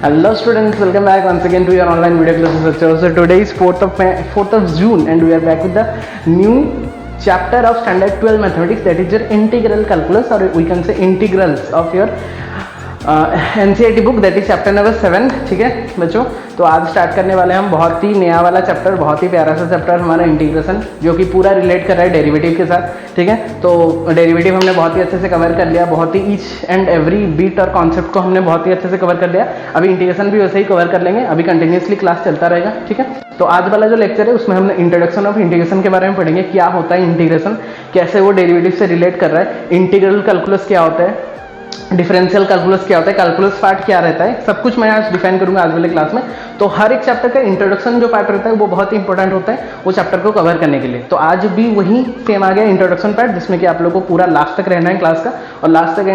Hello students, welcome back once again to your online video classes lecture. So today is 4th of June and we are back with the new chapter of standard 12 mathematics, that is your integral calculus, or we can say integrals of your NCERT book, that is chapter number 7. ठीक है बच्चों, तो आज start करने वाले हैं हम बहुत ही नया वाला चैप्टर, बहुत ही प्यारा सा चैप्टर हमारा इंटीग्रेशन, जो कि पूरा रिलेट कर रहा है डेरिवेटिव के साथ. ठीक है, तो डेरिवेटिव हमने बहुत ही अच्छे से कवर कर लिया, बहुत ही ईच एंड एवरी बीट और कॉन्सेप्ट को हमने बहुत ही अच्छे से कवर कर लिया. अभी इंटीग्रेशन भी वैसे ही कवर कर लेंगे, अभी कंटिन्यूसली क्लास चलता रहेगा. ठीक है, तो आज वाला जो लेक्चर है उसमें हमने इंट्रोडक्शन ऑफ इंटीग्रेशन के बारे में पढ़ेंगे. क्या होता है इंटीग्रेशन, कैसे वो डेरिवेटिव से रिलेट कर रहा है, इंटीग्रल कैलकुलस क्या होता है, डिफरेंशियल कैलकुलस क्या होता है, कैलकुलस पार्ट क्या रहता है, सब कुछ मैं आज डिफाइन करूंगा आज वाले क्लास में. तो हर एक चैप्टर का इंट्रोडक्शन जो पार्ट रहता है वो बहुत ही इंपॉर्टेंट होता है वो चैप्टर को कवर करने के लिए. तो आज भी वही सेम आ गया इंट्रोडक्शन पार्ट, जिसमें कि आप लोगों को पूरा लास्ट तक रहना है क्लास का, और लास्ट तक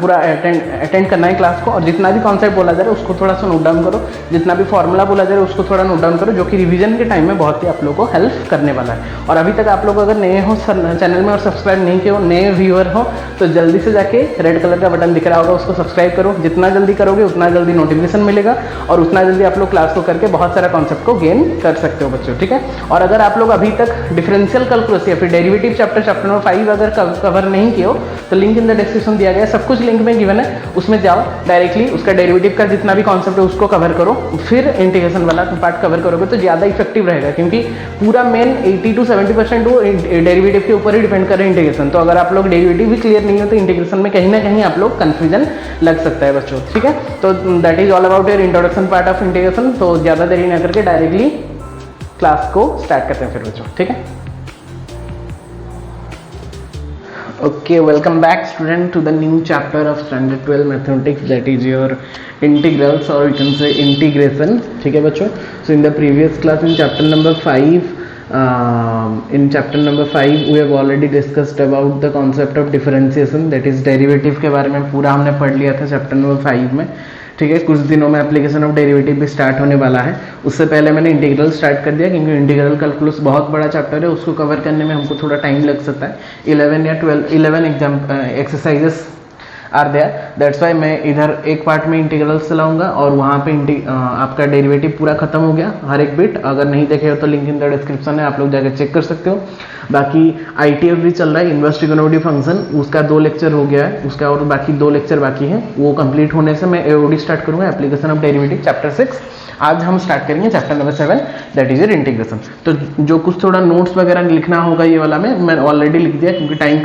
पूरा अटेंड करना है क्लास को. और जितना भी कॉन्सेप्ट बोला जा रहा है उसको थोड़ा सा नोट डाउन करो, जितना भी फॉर्मूला बोला जा रहा है उसको थोड़ा नोट डाउन करो, जो कि रिवीजन के टाइम में बहुत ही आप लोगों को हेल्प करने वाला है. और अभी तक आप लोग अगर नए हो चैनल में और सब्सक्राइब नहीं किए हो, नए व्यूअर हो, तो जल्दी से जाके रेड कलर का बटन दिख रहा होगा, उसको सब्सक्राइब करो. जितना जल्दी करोगे उतना जल्दी नोटिफिकेशन मिलेगा और उतना जल्दी आप लोग क्लास को करके बहुत सारा कॉन्सेप्ट को गेन कर सकते हो बच्चों. ठीक है, और अगर आप लोग अभी तक डिफरेंशियल कैलकुलस या फिर डेरिवेटिव चैप्टर नंबर 5 अगर कवर नहीं किए हो, तो लिंक इन द डिस्क्रिप्शन दिया गया है, सब कुछ लिंक में गिवन है, उसमें जाओ डायरेक्टली, उसका डेरिवेटिव का जितना भी कॉन्सेप्ट है उसको कवर करो, फिर इंटीग्रेशन वाला पार्ट कवर करोगे तो ज़्यादा इफेक्टिव रहेगा, क्योंकि पूरा मेन 80 to 70% वो डेरिवेटिव के ऊपर ही डिपेंड कर रहे हैं इंटीग्रेशन. तो अगर आप लोग डेरिवेटिव भी क्लियर नहीं हो तो इंटीग्रेशन में कहीं ना कहीं आप लोग कंफ्यूजन लग सकता है बच्चों. ठीक है, तो that is all about your introduction part of integration. तो ज़्यादा देरी ना करके डायरेक्टली क्लास को स्टार्ट करते हैं फिर बच्चों. ठीक है, okay, welcome back student to the new chapter of standard 12 mathematics, that is your integrals, or you can say integration. ठीक है बच्चों, so in the previous class in chapter number 5 we have already discussed about the concept of differentiation, that is derivative के बारे में पूरा हमने पढ़ लिया था चैप्टर नंबर 5 में. ठीक है, कुछ दिनों में एप्लीकेशन ऑफ डेरिवेटिव भी स्टार्ट होने वाला है. उससे पहले मैंने इंटीग्रल स्टार्ट कर दिया, क्योंकि इंटीग्रल कैलकुलस बहुत बड़ा चैप्टर है, उसको कवर करने में हमको थोड़ा टाइम लग सकता है. 11 exam exercises are there, that's why मैं इधर एक पार्ट में इंटीग्रल्स चलाऊंगा और वहाँ पे आपका डेरिवेटिव पूरा खत्म हो गया हर एक बिट. अगर नहीं देखे हो तो लिंक इन द डिस्क्रिप्शन है, आप लोग जाकर चेक कर सकते हो. बाकी ITF भी चल रहा है, इन्वर्स ट्रिगोनोमेट्री फंक्शन, उसका 2 लेक्चर हो गया है, उसका और बाकी 2 लेक्चर बाकी है. वो कंप्लीट होने से मैं AOD स्टार्ट करूँगा, एप्लीकेशन ऑफ डेरिवेटिव चैप्टर 6. आज हम स्टार्ट करेंगे chapter number 7, that is your integration. तो जो कुछ थोड़ा नोट्स वगैरह लिखना होगा ये वाला में मैं ऑलरेडी लिख दिया, क्योंकि टाइम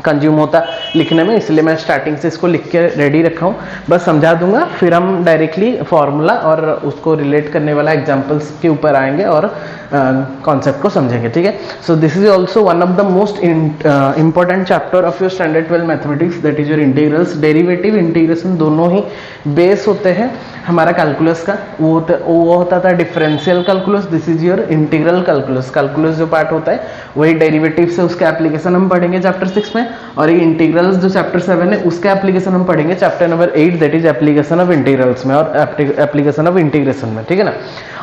कंज्यूम होता लिखने में, इसलिए मैं स्टार्टिंग से इसको लिख के रेडी रखा हूँ. बस समझा दूंगा, फिर हम डायरेक्टली फॉर्मूला और उसको रिलेट करने वाला एग्जांपल्स के ऊपर आएंगे और कॉन्सेप्ट को समझेंगे. ठीक है, सो this is also one of the most important chapter of your standard 12 mathematics, that is your integrals. Derivative integration दोनों ही बेस होते हैं हमारा कैलकुलस का. वो होता था differential calculus, this is your integral calculus. Calculus जो पार्ट होता है वही डेरिवेटिव से उसका एप्लीकेशन हम पढ़ेंगे चैप्टर 6 में, और ये इंटीग्रल्स जो चैप्टर 7 है उसका एप्लीकेशन हम पढ़ेंगे chapter number 8, that is application of integrals में और एप्लीकेशन ऑफ इंटीग्रेशन में. ठीक है ना,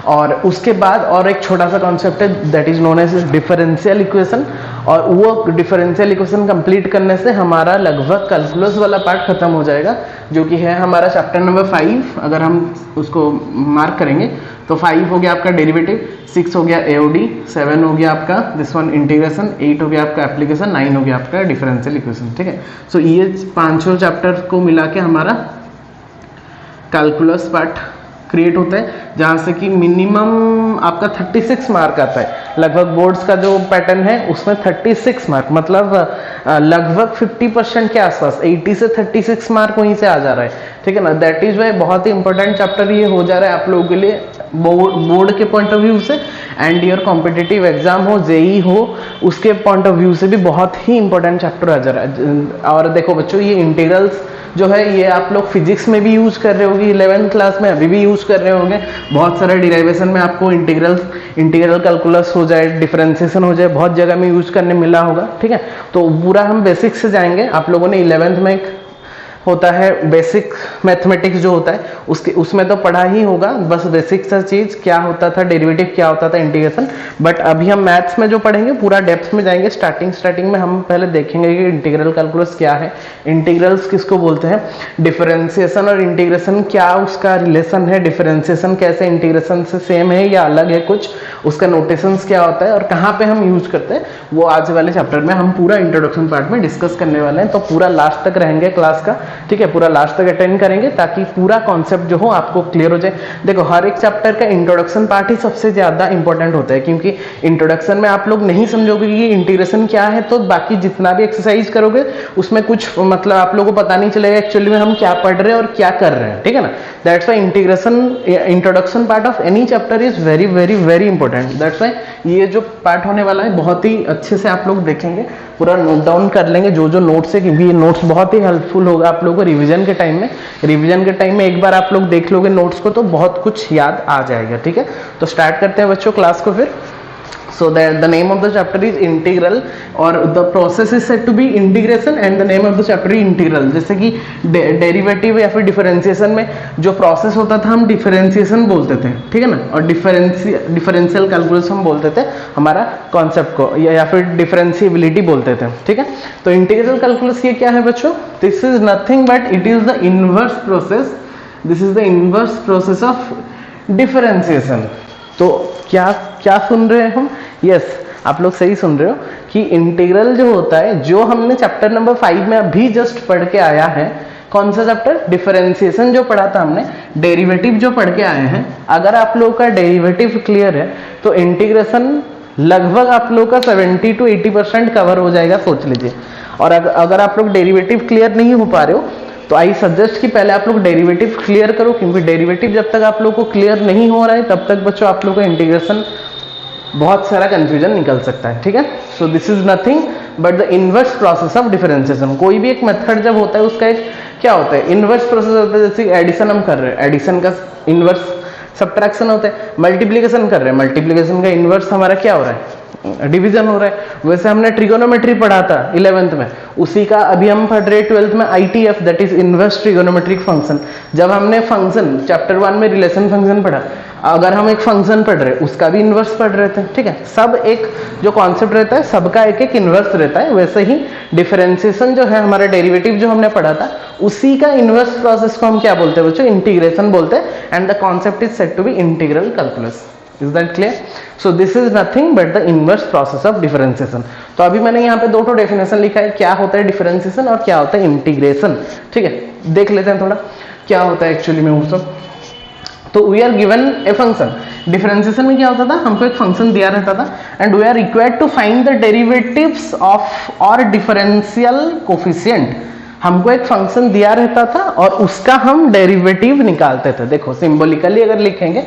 और उसके बाद और एक छोटा सा कॉन्सेप्ट है that is known as differential equation, और वो डिफरेंशियल इक्वेशन कंप्लीट करने से हमारा लगभग कैलकुलस वाला पार्ट खत्म हो जाएगा, जो कि है हमारा चैप्टर नंबर 5. अगर हम उसको मार्क करेंगे तो 5 हो गया आपका डेरिवेटिव, 6 हो गया AOD, 7 हो गया आपका दिस वन इंटीग्रेशन, 8 हो गया आपका एप्लीकेशन, 9 हो गया आपका डिफरेंशियल इक्वेशन. ठीक है, सो ये 5 चैप्टर को मिला के हमारा कैलकुलस पार्ट क्रिएट होता है, जहाँ से कि मिनिमम आपका 36 मार्क आता है. लगभग बोर्ड्स का जो पैटर्न है उसमें 36 मार्क, मतलब लगभग 50% के आसपास, 80 से 36 मार्क वहीं से आ जा रहा है. ठीक है ना, दैट इज वाई बहुत ही इंपॉर्टेंट चैप्टर ये हो जा रहा है आप लोगों के लिए बोर्ड के पॉइंट ऑफ व्यू से, एंड योर कॉम्पिटिटिव एग्जाम हो, JEE हो, उसके पॉइंट ऑफ व्यू से भी बहुत ही इंपॉर्टेंट चैप्टर आ जा रहा है. और देखो बच्चों, ये इंटीग्रल्स जो है ये आप लोग फिजिक्स में भी यूज कर रहे होंगे, 11th क्लास में अभी भी यूज कर रहे होंगे. बहुत सारे डिराइवेशन में आपको इंटीग्रल कैलकुलस हो जाए, डिफरेंशिएशन हो जाए, बहुत जगह में यूज करने मिला होगा. ठीक है, तो पूरा हम बेसिक्स से जाएंगे. आप लोगों ने 11th में एक होता है बेसिक मैथमेटिक्स जो होता है उसमें तो पढ़ा ही होगा, बस बेसिक सा चीज क्या होता था डेरिवेटिव, क्या होता था इंटीग्रेशन। बट अभी हम मैथ्स में जो पढ़ेंगे पूरा डेप्थ में जाएंगे। स्टार्टिंग में हम पहले देखेंगे कि इंटीग्रल कैलकुलस क्या है, इंटीग्रल्स किसको बोलते हैं, डिफरेंशिएशन और इंटीग्रेशन क्या उसका रिलेशन है, डिफरेंशिएशन कैसे इंटीग्रेशन से सेम है या अलग है कुछ, उसका नोटेशंस क्या होता है और कहाँ पे हम यूज करते हैं, वो आज वाले चैप्टर में हम पूरा इंट्रोडक्शन पार्ट में डिस्कस करने वाले हैं। तो पूरा लास्ट तक रहेंगे क्लास का, ठीक है, पूरा लास्ट तक अटेंड करेंगे ताकि पूरा कॉन्सेप्ट जो हो आपको क्लियर हो जाए। देखो हर एक चैप्टर का इंट्रोडक्शन पार्ट ही सबसे ज्यादा इंपॉर्टेंट होता है, क्योंकि इंट्रोडक्शन में आप लोग नहीं समझोगे कि इंटीग्रेशन क्या है तो बाकी जितना भी एक्सरसाइज करोगे उसमें कुछ मतलब आप लोगों को पता नहीं चलेगा एक्चुअली में हम क्या पढ़ रहे हैं और क्या कर रहे हैं, ठीक है ना। That's why introduction part of any chapter is very very very important. That's why ये जो पार्ट होने वाला है बहुत ही अच्छे से आप लोग देखेंगे, पूरा नोट डाउन कर लेंगे जो जो नोट्स है, क्योंकि ये नोट्स बहुत ही हेल्पफुल होगा आप लोगों को रिवीजन के टाइम में। रिवीजन के टाइम में एक बार आप लोग देख लोगे नोट्स को तो बहुत कुछ याद आ जाएगा, ठीक है। तो स्टार्ट करते हैं बच्चों क्लास को फिर। So the name of the chapter is integral और the process is said to be integration and the name of the chapter is integral। जैसे कि डेरिवेटिव या फिर डिफरेंशिएशन में जो प्रोसेस होता था हम डिफरेंशिएशन बोलते थे, ठीक है ना, और डिफरेंशियल कैलकुलस हम बोलते थे हमारा कॉन्सेप्ट को, या फिर डिफरेंशिएबिलिटी बोलते थे, ठीक है। तो इंटीग्रल कैलकुलस ये क्या है बच्चों, this is nothing but it is the inverse process, this is the inverse process of differentiation. तो क्या क्या सुन रहे हैं हम, यस आप लोग सही सुन रहे हो कि इंटीग्रल जो होता है, जो हमने चैप्टर नंबर 5 में अभी जस्ट पढ़ के आया है, कौन सा चैप्टर, डिफरेंशिएशन जो पढ़ा था हमने, डेरिवेटिव जो पढ़ के आए हैं, अगर आप लोगों का डेरिवेटिव क्लियर है तो इंटीग्रेशन लगभग आप लोगों का 70 to 80% कवर हो जाएगा, सोच लीजिए। और अगर आप लोग डेरिवेटिव क्लियर नहीं हो पा रहे हो तो आई सजेस्ट कि पहले आप लोग डेरिवेटिव क्लियर करो, क्योंकि डेरिवेटिव जब तक आप लोग को क्लियर नहीं हो रहा है तब तक बच्चों आप लोग को इंटीग्रेशन बहुत सारा कंफ्यूजन निकल सकता है, ठीक है। सो this is nothing but the inverse process of differentiation. कोई भी एक मेथड जब होता है उसका एक क्या होता है, इनवर्स प्रोसेस होता है। जैसे एडिशन हम कर रहे हैं, एडिशन का इनवर्स सब्ट्रैक्शन होता है, मल्टीप्लिकेशन कर रहे हैं, मल्टीप्लिकेशन का इनवर्स हमारा क्या हो रहा है, डिवीजन हो रहा है। वैसे हमने ट्रिगोनोमेट्री पढ़ा था 11th में, उसी का अभी हम पढ़ रहे 12th में ITF, that is inverse trigonometric function. जब हमने फंक्शन चैप्टर 1 में रिलेशन फंक्शन पढ़ा, अगर हम एक फंक्शन पढ़ रहे उसका भी इनवर्स पढ़ रहे थे, ठीक है। सब एक जो कॉन्सेप्ट रहता है सबका एक एक इनवर्स रहता है। वैसे ही डिफरेंशिएशन जो है हमारा डेरिवेटिव जो हमने पढ़ा था उसी का इनवर्स प्रोसेस को हम क्या बोलते हैं बच्चों, इंटीग्रेशन बोलते हैं। And the concept is said to be integral calculus. Is that clear? So this is nothing but the inverse process of differentiation. तो अभी मैंने यहाँ पे दो डेफिनेशन लिखा है, क्या होता है डिफरेंशिएशन और क्या होता है इंटीग्रेशन, ठीक है। देख लेते हैं थोड़ा क्या होता है एक्चुअली में वो सब। तो we are given a function, differentiation में क्या होता था, हमको एक फंक्शन दिया रहता था and we are required to find the derivatives of और डिफरेंशियल कोफिशिएंट। हमको एक फंक्शन दिया रहता था और उसका हम डेरिवेटिव निकालते थे। देखो सिंबॉलिकली अगर लिखेंगे,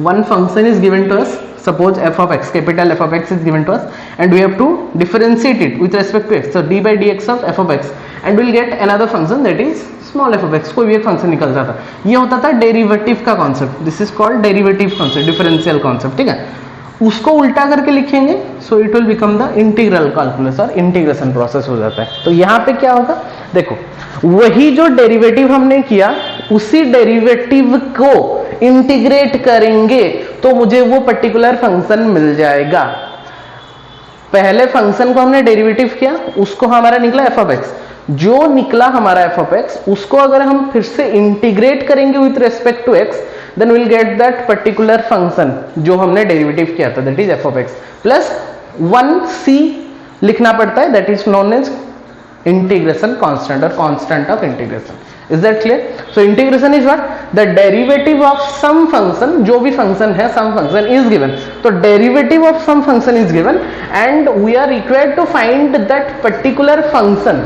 one function is given to us, suppose f of x, capital F of x is given to us and we have to differentiate it with respect to x, so d by dx of f of x and we'll get another function that is small f of x। कोई भी एक function निकल जाता, ये होता था derivative का concept. This is called derivative concept, differential concept, ठीक है। उसको उल्टा करके लिखेंगे so it will become the integral calculus और इंटीग्रेशन प्रोसेस हो जाता है। तो यहाँ पे क्या होगा, देखो वही जो डेरिवेटिव हमने किया उसी डेरिवेटिव को इंटीग्रेट करेंगे तो मुझे वो पर्टिकुलर फंक्शन मिल जाएगा। पहले फंक्शन को हमने डेरिवेटिव किया, उसको हमारा निकला f of x, जो निकला हमारा f of x उसको अगर हम फिर से इंटीग्रेट करेंगे with respect to x, then we'll get that particular function जो हमने डेरिवेटिव किया था, that is f of x plus 1c लिखना पड़ता है, that is known as integration constant or constant of integration। Is that clear? So integration is what? The derivative of some function, जो भी function है some function is given, तो derivative of some function is given and we are required to find that particular function।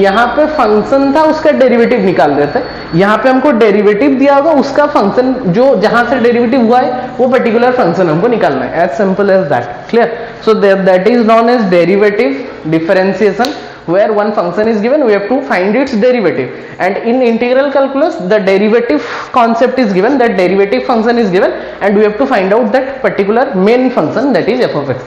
यहाँ पे function था उसका derivative निकाल रहे थे, यहाँ पे हमको डेरिवेटिव दिया होगा उसका फंक्शन जो जहां से डेरिवेटिव हुआ है वो पर्टिकुलर फंक्शन हमको निकालना है, as simple as that. Clear? So that is known as derivative differentiation, where one function is given we have to find its derivative, and in integral calculus the derivative concept is given, that derivative function is given and we have to find out that particular main function that is f of x।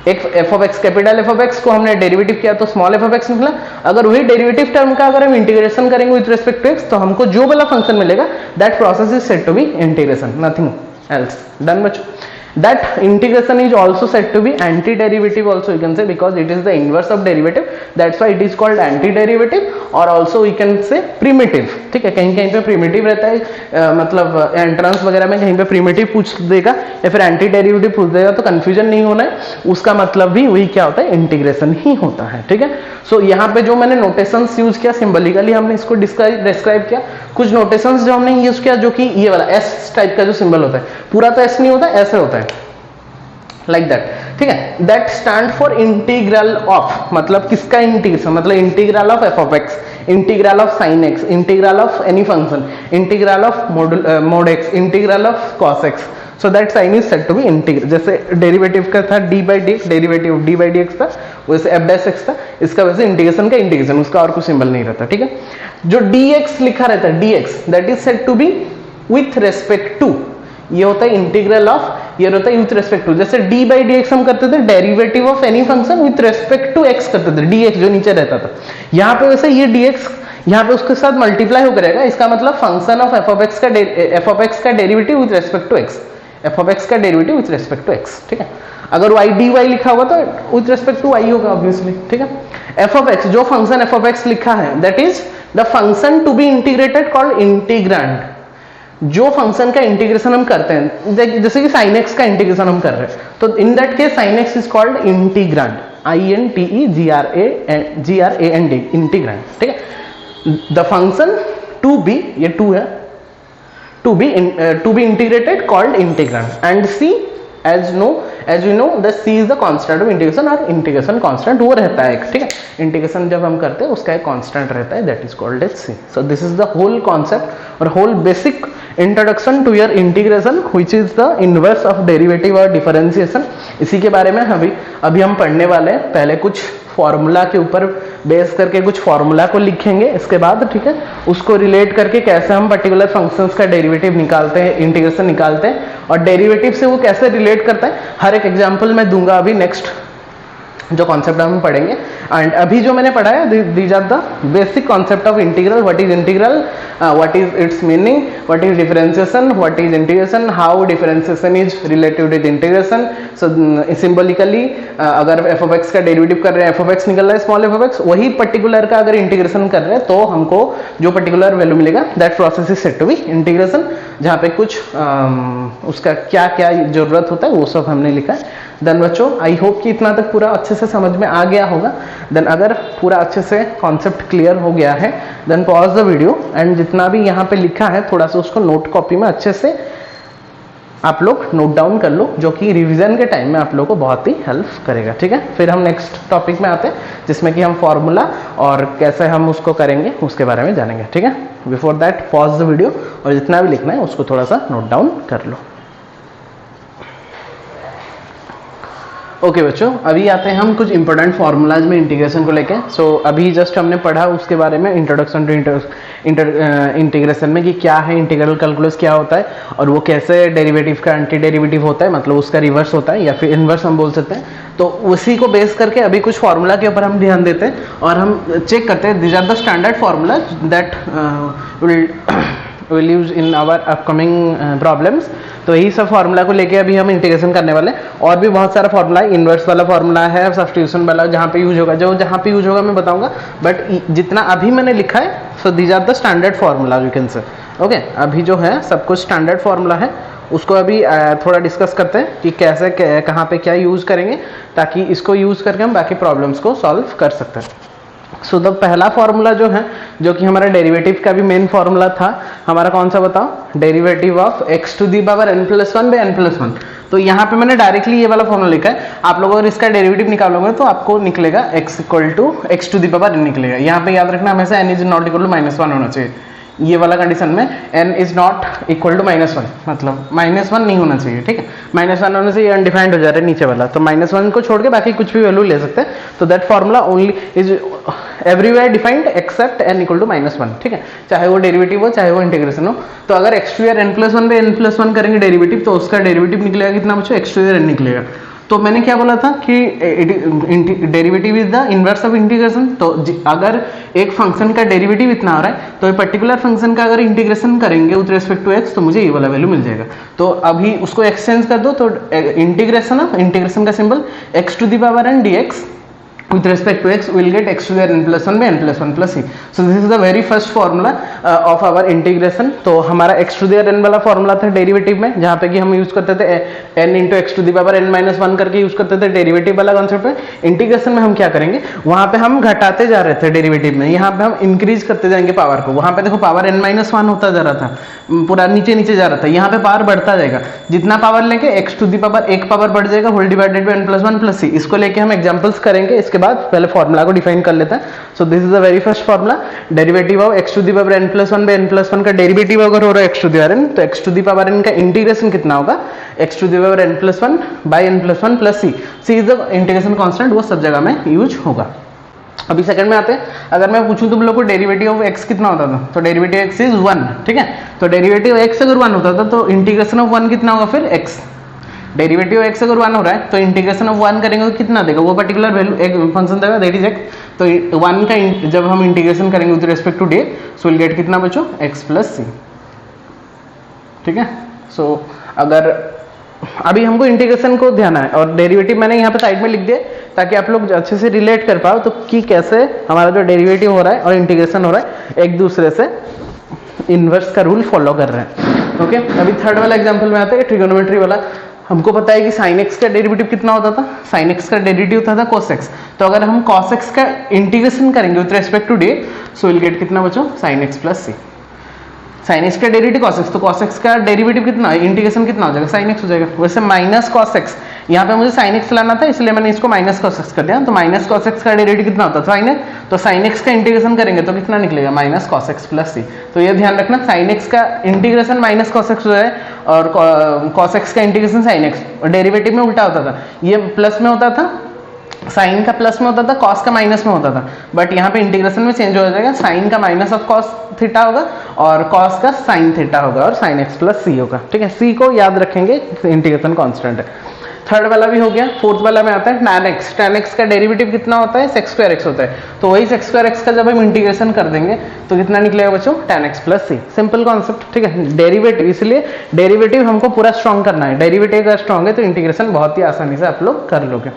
एक F of x, capital F of x को हमने derivative किया तो small f of x निकला। अगर वही derivative term का अगर हम इंटीग्रेशन करेंगे विथ रिस्पेक्ट टू एक्स तो हमको जो वाला फंक्शन मिलेगा that process is said to be integration, nothing else. Done बच्चों? That integration is also said to be anti-derivative also you can say, because it is the inverse of derivative, that's why it is called anti-derivative, और also we can say primitive। ठीक है, कहीं कहीं पे primitive रहता है, मतलब entrance वगैरह में कहीं पे primitive पूछ देगा या फिर एंटी डेरिवेटिव पूछ देगा तो कंफ्यूजन नहीं होना है, उसका मतलब भी वही क्या होता है, इंटीग्रेशन ही होता है। ठीक है, सो यहाँ पे जो मैंने नोटेशंस यूज किया, सिंबलिकली हमने इसको डिस्क्राइब किया। कुछ नोटेशंस जो हमने यूज किया जो कि ये वाला एस टाइप का जो सिंबल होता है, पूरा तो एस नहीं होता, ऐसे होता है लाइक दैट। ठीक है, that stand for integral of, मतलब किसका इंटीग्रेशन, मतलब integral of f of x, integral of sine x, integral of any function, integral of mod x, integral of cos x. So that sign is said to be integral. जैसे derivative का था d by d x, derivative d by d x था, वैसे F dash x था, इसका वैसे integration का integration, उसका और कुछ सिंबल नहीं रहता। ठीक है, जो डी एक्स लिखा रहता है, d x that is said to be with respect to, ये होता है इंटीग्रल ऑफ, ये होता है विथ रेस्पेक्ट टू। जैसे डी बाई डी एक्स हम करते थे derivative of any function with respect to x करते थे, डी एक्स जो नीचे रहता था, यहाँ पे वैसे ये डी एक्स यहाँ पे उसके साथ मल्टीप्लाई होकर रहेगा, इसका मतलब function of f of x का derivative with respect to x, f of x का derivative with respect to x. ठीक है, अगर वाई डी वाई लिखा होगा तो विथ रेस्पेक्ट टू वाई होगा ऑब्वियसली। ठीक है, एफ ऑफ एक्स, जो फंक्शन एफ ऑफ एक्स लिखा है that is the function to be integrated called integrand. जो फंक्शन का इंटीग्रेशन हम करते हैं, जैसे कि साइन एक्स का इंटीग्रेशन हम कर रहे हैं, तो in that case sine x is called integrand, INTEGRAND, integrand. ठीक है, द फंक्शन टू बी, ये टू है, to be integrated called integrand. And see as we know the c is the constant of integration, और integration constant वो रहता है। ठीक है, इंटीग्रेशन जब हम करते हैं उसका एक कांस्टेंट रहता है, that is called as c। So this is the whole concept और whole basic introduction to your integration which is the inverse of derivative और डिफरेंशिएशन। इसी के बारे में अभी हम पढ़ने वाले हैं। पहले कुछ फॉर्मूला के ऊपर बेस करके कुछ फॉर्मूला को लिखेंगे, इसके बाद ठीक है उसको रिलेट करके कैसे हम पर्टिकुलर फंक्शंस का डेरिवेटिव निकालते हैं, इंटीग्रेशन निकालते हैं, और डेरिवेटिव से वो कैसे रिलेट करता है हर एक एग्जांपल मैं दूंगा अभी नेक्स्ट जो कॉन्सेप्ट हम पढ़ेंगे। एंड अभी जो मैंने पढ़ा है these are the basic concept of integral, what is integral, what is its meaning, what is differentiation, what is integration, how differentiation is related with integration. So symbolically अगर f of x का derivative कर रहे हैं, f of x निकल रहा है small f of x, वही particular का अगर इंटीग्रेशन कर रहे हैं तो हमको जो पर्टिकुलर वैल्यू मिलेगा that process is said to be integration, जहाँ पे कुछ उसका क्या क्या जरूरत होता है वो सब हमने लिखा है। देन बच्चों आई होप कि इतना तक पूरा अच्छे से समझ में आ गया होगा। देन अगर पूरा अच्छे से कॉन्सेप्ट क्लियर हो गया है then pause the video and जितना भी यहाँ पे लिखा है थोड़ा सा उसको नोट कॉपी में अच्छे से आप लोग नोट डाउन कर लो, जो कि रिवीजन के टाइम में आप लोगों को बहुत ही हेल्प करेगा। ठीक है, फिर हम नेक्स्ट टॉपिक में आते हैं जिसमें कि हम फॉर्मूला और कैसे हम उसको करेंगे उसके बारे में जानेंगे। ठीक है, before that pause the video और जितना भी लिखना है उसको थोड़ा सा नोट डाउन कर लो। ओके बच्चों, अभी आते हैं हम कुछ इंपॉर्टेंट फार्मूलाज में इंटीग्रेशन को लेके। सो अभी जस्ट हमने पढ़ा उसके बारे में इंट्रोडक्शन टू इंटीग्रेशन में कि क्या है इंटीग्रल कैलकुलस, क्या होता है और वो कैसे डेरिवेटिव का एंटी डेरिवेटिव होता है, मतलब उसका रिवर्स होता है या फिर इनवर्स हम बोल सकते हैं। तो उसी को बेस करके अभी कुछ फार्मूला के ऊपर हम ध्यान देते हैं और हम चेक करते हैं these are the standard formula that will use in our upcoming problems. तो यही सब फार्मूला को लेके अभी हम इंटीग्रेशन करने वाले हैं। और भी बहुत सारा फार्मूला है, इन्वर्स वाला फार्मूला है, सब्स्टिट्यूशन वाला जहाँ पे यूज होगा, जो जहाँ पे यूज होगा मैं बताऊंगा, बट जितना अभी मैंने लिखा है so these are the standard formula you can say. Okay, अभी जो है सब कुछ स्टैंडर्ड फार्मूला है, उसको अभी थोड़ा डिस्कस करते हैं कि कैसे कहाँ पे क्या यूज करेंगे ताकि इसको यूज करके हम बाकी प्रॉब्लम्स को सॉल्व कर सकते हैं। सो द पहला फार्मूला जो है, जो कि हमारा डेरिवेटिव का भी मेन फार्मूला था, हमारा कौन सा बताओ, derivative of x to the power n+1 by n+1। तो यहाँ पे मैंने डायरेक्टली ये वाला फॉर्मूला लिखा है, आप लोग अगर इसका डेरिवेटिव निकालोगे तो आपको निकलेगा x to the power n निकलेगा। यहाँ पे याद रखना हमेशा n is not equal to -1 होना चाहिए। ये वाला कंडीशन में n is not equal to -1, मतलब -1 नहीं होना चाहिए। ठीक है, -1 होने से ये अनडिफाइंड हो जा रहा है नीचे वाला, तो -1 को छोड़ के बाकी कुछ भी वैल्यू ले सकते हैं। तो that formula only is everywhere defined except n equal to -1। ठीक है, चाहे वो डेरिवेटिव हो चाहे वो इंटीग्रेशन हो। तो अगर x2 n+1 पे n+1 करेंगे डेरिवेटिव तो उसका डेरिवेटिव निकलेगा कितना बच्चों, x2 n निकलेगा। तो मैंने क्या बोला था कि derivative is the inverse of integration. तो अगर एक फंक्शन का डेरिवेटिव इतना हो रहा है तो पर्टिकुलर फंक्शन का अगर इंटीग्रेशन करेंगे विथ रिस्पेक्ट टू एक्स तो मुझे ये वाला वैल्यू मिल जाएगा। तो अभी उसको एक्सचेंज कर दो, तो इंटीग्रेशन का symbol x to the power n dx with respect to x we'll get x to the n plus 1 by n plus 1 plus c. So this is the very first formula of our integration. तो हमारा x to the n वाला formula था derivative में, जहाँ पे कि हम use करते थे n into x to the power n minus 1 करके यूज करते थे डेरिवेटिव वाला कॉन्सेप्ट में। इंटीग्रेशन में हम क्या करेंगे, वहाँ पे हम घटाते जा रहे थे डेरिवेटिव में, यहाँ पे हम इंक्रीज करते जाएंगे पावर को। वहाँ पे देखो पावर n माइनस 1 होता जा रहा था, पूरा नीचे नीचे जा रहा था, यहाँ पे पावर बढ़ता जाएगा। जितना पावर लेंगे x टू द पावर एक पावर बढ़ जाएगा whole divided by n plus 1 plus c। इसको लेके हम एग्जांपल्स करेंगे, इसके बाद पहले फॉर्मूला को डिफाइन कर लेते हैं। So this is the very first formula, derivative of x to the power n plus 1 by n plus 1 का डेरिवेटिव अगर हो रहा है x to the power n, तो x to the power n का इंटीग्रेशन कितना होगा, x to the power n plus 1 by n plus 1 plus c। c is the integration constant, वो सब जगह में यूज होगा। अभी सेकंड में आते हैं, अगर मैं पूछूं तुम लोग को डेरिवेटिव ऑफ x कितना होता था, तो डेरिवेटिव x इज 1, ठीक है। तो डेरिवेटिव x अगर 1 होता था तो इंटीग्रेशन ऑफ 1 कितना होगा फिर x। डेरिवेटिव x अगर 1 हो रहा है तो इंटीग्रेशन ऑफ 1 करेंगे तो कितना देगा, वो पर्टिकुलर वैल्यू एक फंक्शन देगा, दैट इज x। तो 1 का जब हम इंटीग्रेशन करेंगे with respect to d, so will get कितना बच्चों, x प्लस c, ठीक है। सो अगर अभी हमको इंटीग्रेशन को ध्यान है, और डेरिवेटिव मैंने यहाँ पे साइड में लिख दिया ताकि आप लोग अच्छे से रिलेट कर पाओ, तो कि कैसे हमारा जो डेरिवेटिव हो रहा है और इंटीग्रेशन हो रहा है एक दूसरे से इनवर्स का रूल फॉलो कर रहे हैं। ओके, अभी थर्ड वाला एग्जांपल में आता है ट्रिगोनोमेट्री वाला। हमको पता है कि sin x का डेरिवेटिव कितना होता था, sin x का डेरिवेटिव होता था cos x। तो अगर हम cos x का इंटीग्रेशन करेंगे with respect to d, so will get कितना बच्चों, sin x plus c। sin x का डेरिवेटिव cos x, तो cos x का डेरिवेटिव कितना, इंटीग्रेशन कितना हो जाएगा, sin x हो जाएगा। वैसे माइनस cos x, यहाँ पे मुझे sin x लाना था इसलिए मैंने इसको माइनस cos x कर दिया। तो माइनस cos x का डेरिवेटिव कितना होता है, sin x। तो sin x का इंटीग्रेशन करेंगे तो कितना निकलेगा, minus cos x plus c। तो ये ध्यान रखना, sin x का इंटीग्रेशन माइनस cos x हो जाए और cos x का इंटीग्रेशन sin x। डेरिवेटिव में उल्टा होता था, ये प्लस में होता था, साइन का प्लस में होता था, कॉस का माइनस में होता था। बट यहाँ पे इंटीग्रेशन में चेंज हो जाएगा, साइन का माइनस ऑफ कॉस थीटा होगा और कॉस का साइन थीटा होगा और साइन एक्स प्लस सी होगा, ठीक है। सी को याद रखेंगे, इंटीग्रेशन कांस्टेंट है। थर्ड वाला भी हो गया। फोर्थ वाला में आता है tan x का डेरिवेटिव कितना होता है, sec स्क्वायर x होता है। तो वही sec स्क्वायर x का जब हम इंटीग्रेशन कर देंगे तो कितना निकलेगा बच्चों, tan x plus c. Simple concept, ठीक है। डेरिवेटिव, इसलिए डेरिवेटिव हमको पूरा स्ट्रॉन्ग करना है। डेरिवेटिव का स्ट्रॉन्ग है तो इंटीग्रेशन बहुत ही आसानी से आप लोग कर लोगे।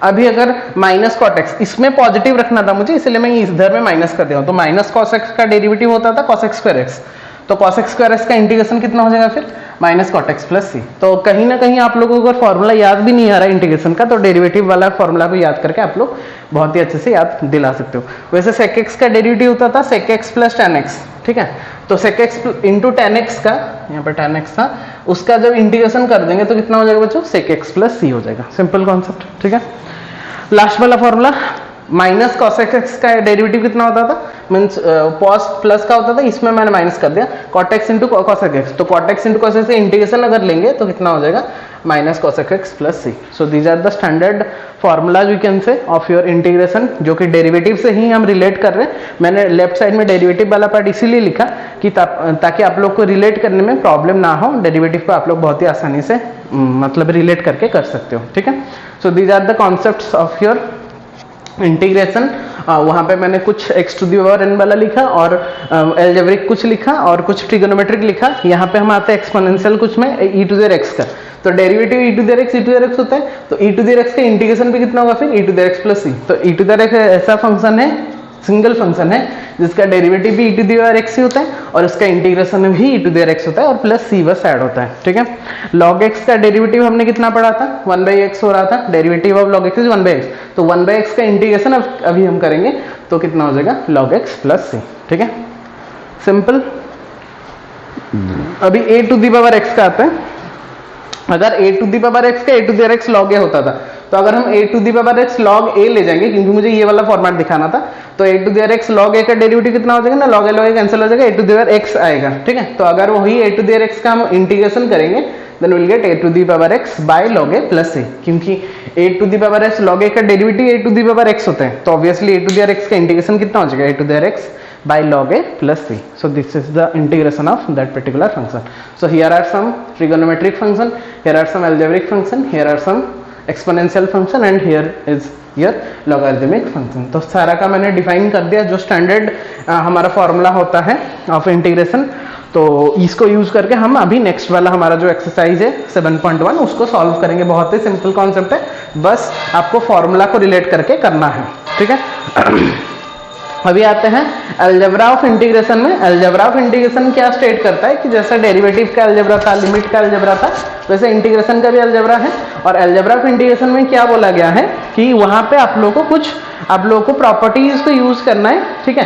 अभी अगर माइनस कॉट एक्स, इसमें पॉजिटिव रखना था मुझे इसलिए मैं इधर में माइनस कर दिया हूं। तो माइनस कॉस एक्स का डेरिवेटिव होता था cos x स्क्वायर एक्स। तो cos x स्क्वायर एक्स का इंटीग्रेशन कितना हो जाएगा फिर, minus cot x plus C. तो कहीं ना कहीं आप लोगों को अगर फॉर्मूला याद भी नहीं आ रहा है इंटीग्रेशन का, तो डेरिवेटिव वाला फॉर्मूला को याद करके आप लोग बहुत ही अच्छे से याद दिला सकते हो। वैसे sec x का डेरिवेटिव होता था sec x plus tan x, ठीक है। तो sec x into tan x का, यहाँ पर tan x था, उसका जब इंटीग्रेशन कर देंगे तो कितना हो जाएगा बच्चों, sec x प्लस सी हो जाएगा। सिंपल कॉन्सेप्ट, ठीक है। लास्ट वाला फॉर्मूला, माइनस cos x का डेरिवेटिव कितना होता था, मींस cos प्लस का होता था, इसमें मैंने माइनस कर दिया, cot x into cos x। तो cot x into cos x से इंटीग्रेशन अगर लेंगे तो कितना हो जाएगा, minus cos x plus c. So these are the standard formulas we can say of your integration, जो कि डेरिवेटिव से ही हम रिलेट कर रहे हैं। मैंने लेफ्ट साइड में डेरिवेटिव वाला पार्ट इसीलिए लिखा कि ताकि आप लोग को रिलेट करने में प्रॉब्लम ना हो। डेरिवेटिव को आप लोग बहुत ही आसानी से मतलब रिलेट करके कर सकते हो, ठीक है। So these are the concepts of your integration. वहाँ पे मैंने कुछ x to the power n वाला लिखा और एल्जेब्रिक कुछ लिखा और कुछ ट्रिगोनोमेट्रिक लिखा। यहाँ पे हम आते हैं एक्सपोनेंशियल कुछ में e टू द x का। तो derivative e to the x होता है, तो e टू द x का इंटीग्रेशन भी कितना होगा फिर, e to the x plus C. तो e टू द x ऐसा फंक्शन है, सिंगल फंक्शन है जिसका डेरिवेटिव भी e to the power x ही होता है और इसका इंटीग्रेशन भी e टू द x होता है और प्लस c बस ऐड होता है, ठीक है। log x का डेरिवेटिव हमने कितना पढ़ा था, 1/x हो रहा था। Derivative of log x is 1/x। तो 1/x का इंटीग्रेशन अभी हम करेंगे तो कितना हो जाएगा, log x प्लस c, ठीक है। सिंपल। अभी a to the power x का आता है। अगर a to the power x का a to the x log a होता था, तो अगर हम a to the power x log a ले जाएंगे, क्योंकि मुझे ये वाला फॉर्मेट दिखाना था, तो a to the x log a का डेरिवेटिव कितना हो जाएगा ना, log a कैंसिल हो जाएगा, a to the power x आएगा, ठीक है। तो अगर वही a टू द x का हम इंटीग्रेशन करेंगे then will get a to the power x by log a plus a, क्योंकि a to the power x log a का derivative a to the power x होता है। तो obviously a to the x का integration कितना हो जाएगा, a to the x by log a plus c. So this is the integration of that particular function. So here are some trigonometric function, here are some algebraic function, here are some exponential function and here is your logarithmic function. तो सारा का मैंने define कर दिया जो standard हमारा formula होता है ऑफ इंटीग्रेशन। तो इसको यूज करके हम अभी नेक्स्ट वाला हमारा जो एक्सरसाइज है 7.1 उसको सॉल्व करेंगे। बहुत ही सिंपल कॉन्सेप्ट है, बस आपको फॉर्मूला को रिलेट करके करना है, ठीक है। अभी आते हैं अलजेब्रा ऑफ इंटीग्रेशन में। अलजेब्रा ऑफ इंटीग्रेशन क्या स्टेट करता है कि जैसा डेरिवेटिव का अलजेब्रा था, लिमिट का अलजेब्रा था, वैसे इंटीग्रेशन का भी अलजेब्रा है। और अलजेब्रा ऑफ इंटीग्रेशन में क्या बोला गया है कि वहां पे आप लोगों को प्रॉपर्टीज को यूज करना है, ठीक है,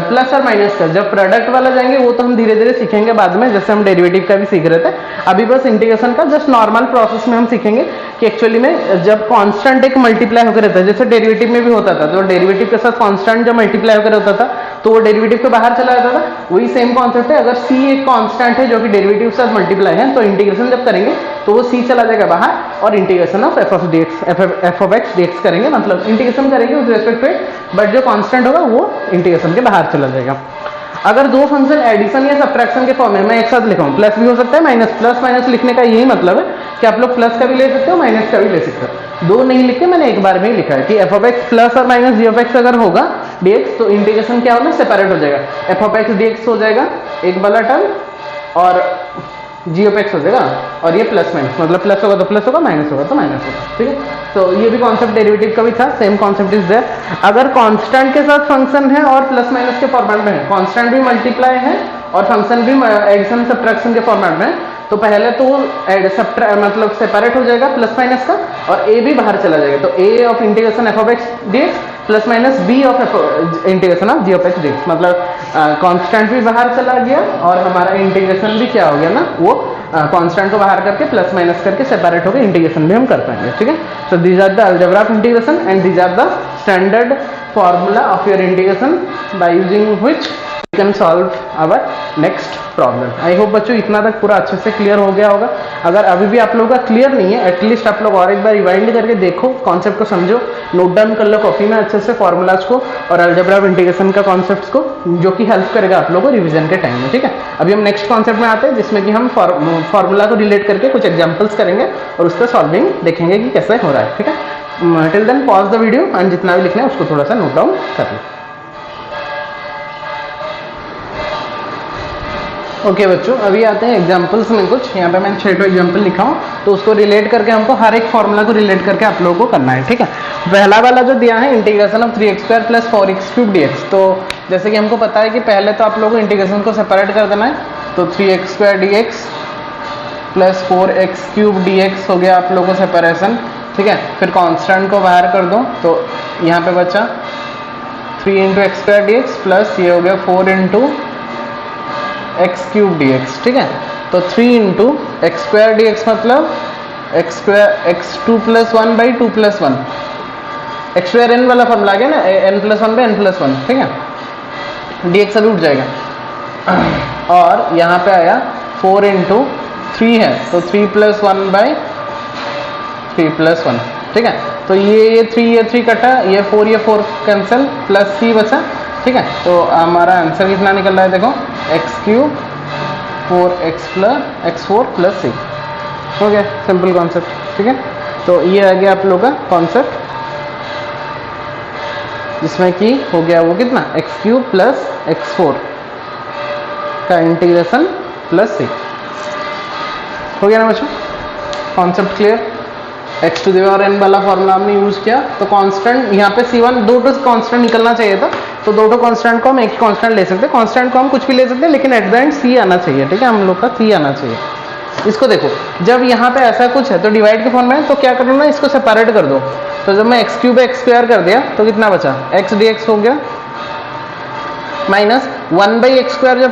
प्लस और माइनस का। जब प्रोडक्ट वाला जाएंगे वो तो हम धीरे धीरे सीखेंगे बाद में, जैसे हम डेरिवेटिव का भी सीख रहे थे। अभी बस इंटीग्रेशन का जस्ट नॉर्मल प्रोसेस में हम सीखेंगे कि एक्चुअली में जब कांस्टेंट एक मल्टीप्लाई होकर रहता है, जैसे डेरिवेटिव में भी होता था, तो डेरिवेटिव के साथ कांस्टेंट जब मल्टीप्लाई होकर होता था तो वो डेरिवेटिव के बाहर चला जाता था। वही सेम कॉन्सेप्ट है, अगर c एक कांस्टेंट है जो कि डेरिवेटिव के साथ मल्टीप्लाई है, तो इंटीग्रेशन जब करेंगे तो वो c चला जाएगा बाहर और integration of f of x dx करेंगे, मतलब इंटीग्रेशन करेंगे उस रेस्पेक्ट पे, बट जो कांस्टेंट होगा वो इंटीग्रेशन के बाहर चला जाएगा। अगर दो फंक्शन एडिशन या सब्ट्रैक्शन के फॉर्म में मैं एक साथ लिखा हूं, प्लस भी हो सकता है माइनस, प्लस माइनस लिखने का यही मतलब है कि आप लोग प्लस का भी ले सकते हो माइनस का भी ले सकते हो। दो नहीं लिखे, मैंने एक बार में ही लिखा है कि f of x प्लस और माइनस g of x अगर होगा dx तो इंटीग्रेशन क्या होगा, सेपरेट हो जाएगा। f of x dx हो जाएगा एक वाला टर्म और g of x हो जाएगा, और ये प्लस माइनस, मतलब प्लस होगा तो प्लस होगा, माइनस होगा तो माइनस होगा, ठीक है। तो ये भी कॉन्सेप्ट डेरिवेटिव का भी था, सेम कॉन्सेप्ट इज देयर। अगर कांस्टेंट के साथ फंक्शन है और प्लस माइनस के फॉर्मेट में है, कांस्टेंट भी मल्टीप्लाई है और फंक्शन भी एडिशन सब्ट्रैक्शन के फॉर्मेट में है, तो पहले तो मतलब सेपरेट हो जाएगा प्लस माइनस का और a भी बाहर चला जाएगा। तो a of integration f of x dx plus minus b of integration of g of x dx, मतलब कांस्टेंट भी बाहर चला गया और हमारा इंटीग्रेशन भी क्या हो गया ना, वो कांस्टेंट को बाहर करके प्लस माइनस करके सेपरेट होकर इंटीग्रेशन भी हम कर पाएंगे, ठीक है। So these are the algebra of integration and these are the standard formula of your integration by using which you can solve our next problem। I hope बच्चों इतना तक पूरा अच्छे से क्लियर हो गया होगा। अगर अभी भी आप लोगों का क्लियर नहीं है, एटलीस्ट आप लोग और एक बार रिवाइंड करके देखो, कॉन्सेप्ट को समझो, नोट डाउन कर लो कॉपी में अच्छे से फॉर्मूलाज को और अलजेब्रा ऑफ इंटीग्रेशन का कॉन्सेप्ट्स को, जो कि हेल्प करेगा आप लोगों को रिवीजन के टाइम में, ठीक है। अभी हम नेक्स्ट कॉन्सेप्ट में आते हैं जिसमें कि हम फॉर्मूला को रिलेट करके कुछ एग्जाम्पल्स करेंगे और उसका सॉल्विंग देखेंगे कि कैसे हो रहा है, ठीक है। Till then pause the video and जितना भी लिखना है उसको थोड़ा सा नोट डाउन कर लो। ओके बच्चों, अभी आते हैं एग्जांपल्स में। कुछ यहाँ पे मैंने 6 एग्जांपल लिखा हूँ, तो उसको रिलेट करके हमको हर एक फॉर्मूला को रिलेट करके आप लोगों को करना है, ठीक है। पहला वाला जो दिया है integration of 3x² plus 4x³ dx, तो जैसे कि हमको पता है कि पहले तो आप लोगों को इंटीग्रेशन को सेपरेट कर देना है, तो 3x² dx plus 4x³ dx हो गया आप लोगों को सेपरेशन, ठीक है। फिर कॉन्स्टेंट को बाहर कर दो, तो यहाँ पे बचा 3 × x² dx प्लस ये हो गया 4 × x³ dx, ठीक है। तो 3 × x² dx मतलब x2 + 1 / 2 + 1, x² n वाला फॉर्मूला आ गया ना, n + 1 / n + 1, ठीक है। dx अभी उठ जाएगा और यहाँ पे आया 4 × 3 है, तो 3 + 1 / 3 + 1, ठीक है। तो ये 3 कटा, ये 4 कैंसिल, प्लस c बचा, ठीक है। तो हमारा आंसर कितना निकल रहा है, देखो x³ 4x4 + c, हो गया सिंपल कॉन्सेप्ट, ठीक है। तो ये आ गया आप लोग का कॉन्सेप्ट, जिसमें कि हो गया वो कितना x³ + x4 का इंटीग्रेशन प्लस c, हो गया ना बच्चों, कॉन्सेप्ट क्लियर। x⁴n वाला फॉर्मूला हमने यूज किया, तो कांस्टेंट यहाँ पे c1 दो कांस्टेंट निकलना चाहिए था, तो दो कांस्टेंट को हम एक कांस्टेंट ले सकते हैं, कांस्टेंट को हम कुछ भी ले सकते हैं, लेकिन एट द एंड c आना चाहिए, ठीक है, हम लोग का c आना चाहिए। इसको देखो, जब यहाँ पे ऐसा कुछ है तो डिवाइड के फॉर्म में, तो क्या करना है, इसको सेपरेट कर दो। तो जब मैं x³ x² कर दिया तो कितना बचा, x dx हो गया, माइनस 1/x² जब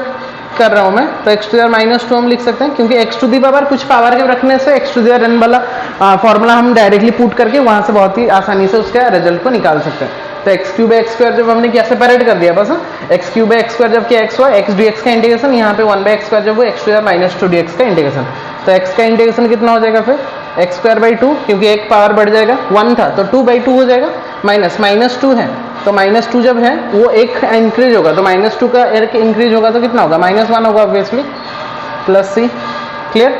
कर रहा हूं मैं, तो x⁻² हम लिख सकते हैं, क्योंकि x⁻ कुछ पावर के रखने से x⁻n वाला फॉर्मूला हम डायरेक्टली पुट करके वहां से बहुत ही आसानी से उसका रिजल्ट को निकाल सकते हैं। तो x³ x² जब हमने क्या सेपरेट कर दिया, बस x³ x² जब क्या x हुआ, x dx का इंटीग्रेशन, यहाँ पे 1/x² जब वो x⁻² dx का इंटीग्रेशन, तो x का इंटीग्रेशन कितना हो जाएगा फिर x²/2, क्योंकि एक पावर बढ़ जाएगा, 1 था तो 2/2 हो जाएगा, माइनस -2 है, तो -2 जब है वो एक इंक्रीज होगा, तो -2 का एक इंक्रीज होगा तो कितना होगा, -1 होगा obviously, plus c, clear.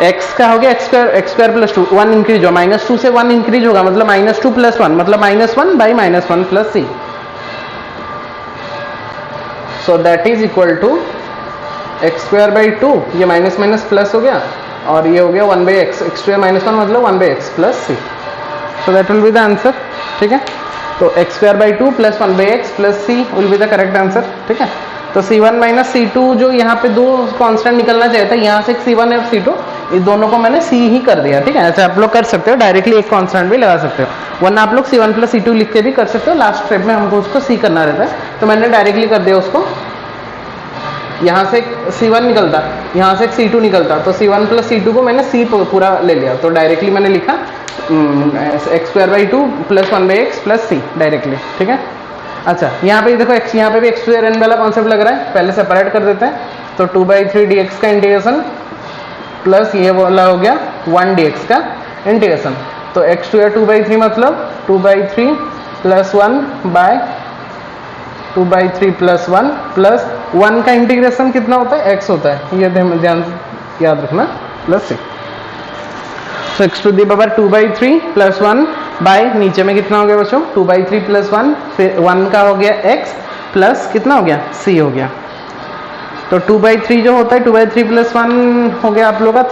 X का हो गया एक्स स्क्वायर प्लस 2, 1 इंक्रीज हो, -2 से 1 इंक्रीज होगा मतलब -2 प्लस 1 मतलब -1 by -1 plus c, so that is equal to x square by 2, ये माइनस माइनस प्लस हो गया और ये हो गया 1 बाई एक्स, एक्स स्क्वायर -1 मतलब 1 by x plus c, so that will be the answer. ठीक है, तो x square by 2 plus 1 by x plus c will be the correct answer. ठीक है, तो C1 माइनस C2 जो यहाँ पे दो कांस्टेंट निकलना चाहिए था, यहाँ से C1 और C2 इस दोनों को मैंने C ही कर दिया। ठीक है, ऐसे आप लोग कर सकते हो, डायरेक्टली एक कांस्टेंट भी लगा सकते हो, वरना आप लोग C1 प्लस C2 लिख के भी कर सकते हो, लास्ट स्टेप में हमको उसको C करना रहता है, तो मैंने डायरेक्टली कर दिया उसको। यहाँ से C1 निकलता, यहाँ से C2 निकलता, तो C1 प्लस C2 को मैंने C पूरा ले लिया, तो डायरेक्टली मैंने लिखा x square by 2 plus 1 by x plus c directly. ठीक है, अच्छा यहाँ पे देखो एक्स, यहाँ पे भी एक्स स्क्वायर एन वाला कॉन्सेप्ट लग रहा है, पहले सेपरेट कर देते हैं, तो 2/3 dx का इंटीग्रेशन प्लस ये वाला हो गया 1 dx का इंटीग्रेशन, तो एक्स स्क्वायर 2/3 मतलब 2/3 प्लस 1 बाय 2/3 प्लस 1 प्लस 1 का इंटीग्रेशन कितना होता है, x होता है, ये ध्यान याद रखना, प्लस 6, तो x to the power 2/3 plus 1 by नीचे में कितना हो गया बच्चों 2/3 प्लस 1, फिर 1 का हो गया x प्लस कितना हो गया c हो गया, तो 2/3 जो होता है 2/3 प्लस 1 हो गया आप लोग का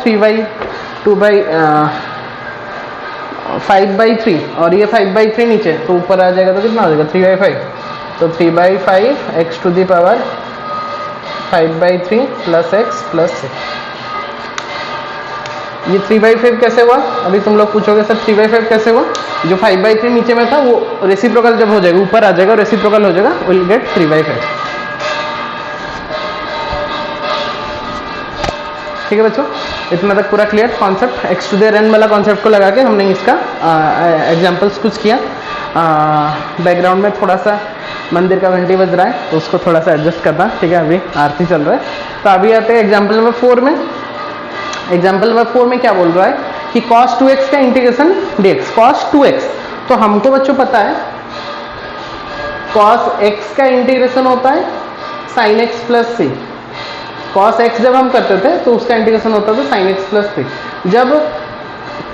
5/3 और ये 5/3 नीचे, तो ऊपर आ जाएगा तो कितना हो जाएगा 3/5, तो 3/5 x to the power 5/3 plus x plus 6। ये 3/5 कैसे हुआ, अभी तुम लोग पूछोगे सर 3/5 कैसे हुआ, जो 5/3 नीचे में था वो रेसिप्रोकल जब हो जाएगा ऊपर आ जाएगा, रेसिप्रोकल हो जाएगा, विल गेट 3/5। ठीक है बच्चों, इतना तक पूरा clear concept, x to there n वाला कॉन्सेप्ट को लगा के हमने इसका एग्जांपल्स कुछ किया। बैकग्राउंड में थोड़ा सा मंदिर का घंटी बज रहा है तो उसको थोड़ा सा एडजस्ट करना। ठीक है, अभी आरती चल रहा है, तो अभी आते हैं एग्जाम्पल नंबर 4 में। एग्जाम्पल नंबर 4 में क्या बोल रहा है कि cos 2x का इंटीग्रेशन dx, cos 2x, तो हमको बच्चों पता है cos x का इंटीग्रेशन होता है sin x plus c, cos x जब हम करते थे तो उसका इंटीग्रेशन होता था sin x प्लस c, जब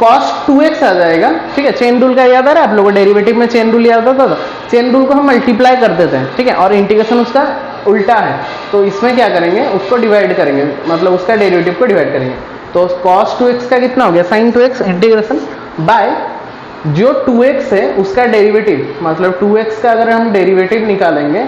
cos 2x आ जाएगा, ठीक है, चेन रूल का याद आ रहा है आप लोगों को, डेरिवेटिव में चेन रूल याद आता था, चेन रूल को हम मल्टीप्लाई कर देते हैं, ठीक है, और इंटीग्रेशन उसका उल्टा है, तो इसमें क्या करेंगे उसको डिवाइड करेंगे, मतलब उसका डेरिवेटिव को डिवाइड करेंगे, तो cos 2x का कितना हो गया sin 2x इंटीग्रेशन बाय जो 2x है उसका डेरिवेटिव, मतलब 2x का अगर हम डेरिवेटिव निकालेंगे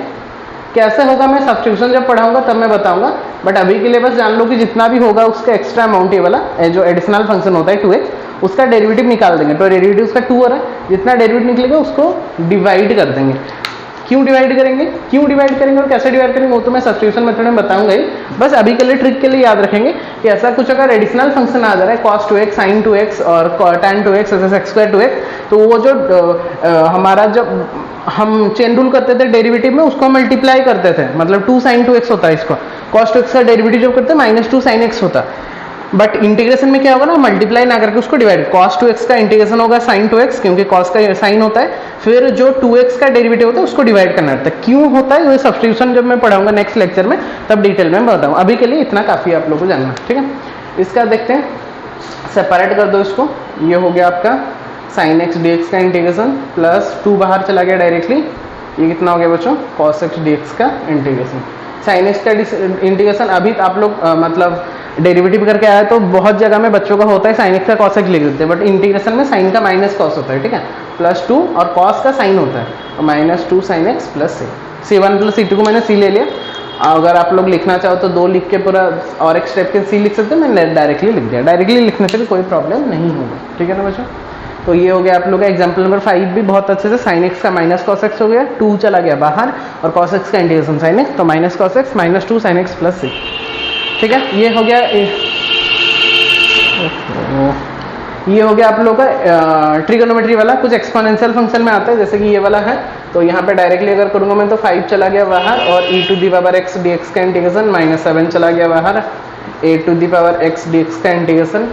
कैसे होगा मैं सब्स्टिट्यूशन जब पढ़ाऊंगा तब मैं बताऊंगा, बट अभी के लिए बस जान लो कि जितना भी होगा उसका एक्स्ट्रा अमाउंट ये वाला जो एडिशनल फंक्शन होता है 2x उसका डेरिवेटिव निकाल देंगे, तो डेरिवेटिव उसका 2 हो रहा है, जितना डेरिवेटिव निकलेगा उसको डिवाइड कर देंगे। क्यों डिवाइड करेंगे, क्यों डिवाइड करेंगे और कैसे डिवाइड करेंगे वो तो मैं सब्स्टिट्यूशन मेथड में बताऊंगा ही, बस अभी के लिए ट्रिक के लिए याद रखेंगे कि ऐसा कुछ अगर एडिशनल फंक्शन आ जा रहा है cos 2x sin 2x और tan 2x x square 2x, तो वो जो हमारा जब हम चेन रूल करते थे डेरिवेटिव में उसको मल्टीप्लाई करते थे, मतलब 2 sin 2x होता है, इसको cos 2x का डेरिवेटिव जब करते हैं -2 sin x होता है, बट इंटीग्रेशन में क्या होगा ना मल्टीप्लाई ना करके उसको डिवाइड, cos 2x का इंटीग्रेशन होगा sin 2x क्योंकि cos का साइन होता है, फिर जो 2x का डेरिवेटिव होता है उसको डिवाइड करना रहता है। क्यों होता है ये सब्स्टिट्यूशन जब मैं पढ़ाऊंगा नेक्स्ट लेक्चर में तब डिटेल में बताऊंगा, अभी के लिए इतना काफी है आप लोगों को जानना। ठीक है, इसका देखते हैं, सेपरेट कर दो इसको, ये हो गया आपका sin x dx का इंटीग्रेशन प्लस 2 बाहर चला गया डायरेक्टली, ये कितना हो गया बच्चों cos x dx का इंटीग्रेशन। sin x का इंटीग्रेशन अभी आप लोग मतलब डेरिवेटिव करके आया तो बहुत जगह में बच्चों का होता है sin x का cos x लिख देते हैं, बट इंटीग्रेशन में sin का माइनस cos होता है, ठीक है, प्लस 2 और cos का sin होता है, तो -2 sin x plus c1 plus c2 को मैंने c ले लिया, अगर आप लोग लिखना चाहो तो 2 लिख के पूरा और एक स्टेप के c लिख सकते हो, मैंने डायरेक्टली लिख दिया, डायरेक्टली लिखने से भी कोई प्रॉब्लम नहीं होगा। ठीक है ना बच्चों, तो ये हो गया आप लोग का एग्जाम्पल नंबर 5 भी बहुत अच्छे से, sin x का माइनस cos x हो गया, 2 चला गया बाहर और cos x का इंटीग्रेशन sin x, तो minus cos x -2 sin x plus c। ठीक है, ये हो गया, ये हो गया आप लोग का ट्रिगोनोमेट्री वाला, कुछ एक्सपोनेंशियल फंक्शन में आता है जैसे कि ये वाला है, तो यहाँ पे डायरेक्टली अगर करूंगा मैं तो 5 चला गया बाहर और e to the power x dx का इंटीग्रेशन -7 चला गया बाहर, a to the power x dx का इंटीग्रेशन